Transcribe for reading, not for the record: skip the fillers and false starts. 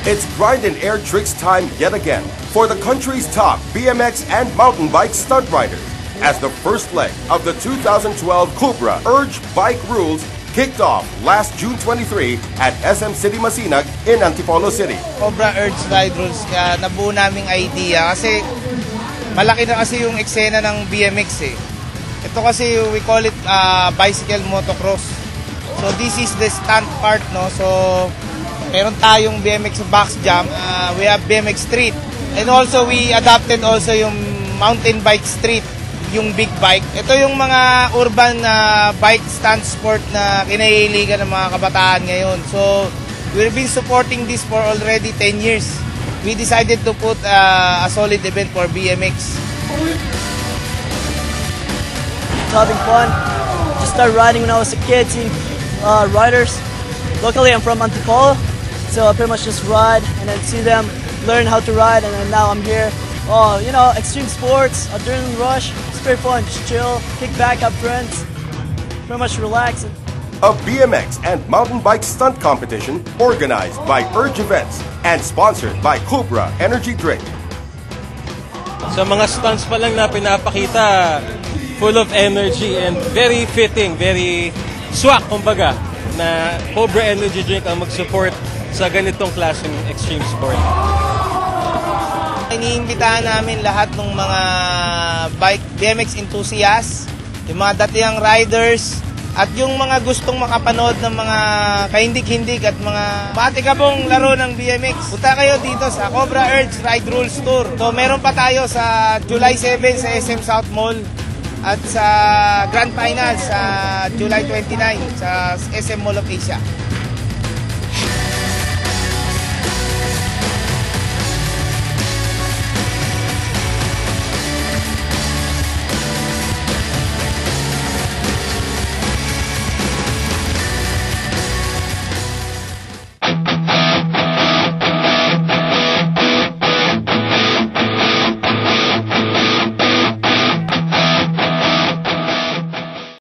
It's grind and air tricks time yet again for the country's top BMX and mountain bike stunt riders as the first leg of the 2012 Cobra Urge Bike Rules kicked off last June 23 at SM City Masinag in Antipolo City. Cobra Urge Ride Rules, kaya nabuo naming idea kasi malaki na kasi yung eksena ng BMX eh. Ito kasi we call it bicycle motocross. So this is the stunt part, no? So meron tayong BMX box jump, we have BMX street. And also we adapted also yung mountain bike street, yung big bike. Ito yung mga urban bike stunt sport na kinahihiligan ng mga kabataan ngayon. So we've been supporting this for already 10 years. We decided to put a solid event for BMX. It's having fun. Just started riding when I was a kid, seeing riders. Locally, I'm from Antipolo, so I pretty much just ride and then see them learn how to ride, and then now I'm here. Oh, you know, extreme sports, adrenaline rush. It's very fun. Just chill, kick back, have friends, pretty much relax. A BMX and mountain bike stunt competition organized by Urge Events and sponsored by Cobra Energy Drink. Sa mga stunts pa lang na pinapakita, full of energy and very fitting, very swak, kumbaga, na Cobra Energy Drink ang mag-support sa ganitong klaseng extreme sport. Iniimbitahan namin lahat ng mga bike BMX enthusiasts, yung mga datihang riders, at yung mga gustong makapanood ng mga kahindik-hindik at mga matikabong laro ng BMX. Punta kayo dito sa Cobra Urge Ride Rules Tour. So meron pa tayo sa July 7 sa SM South Mall at sa Grand Final sa July 29 sa SM Mall of Asia.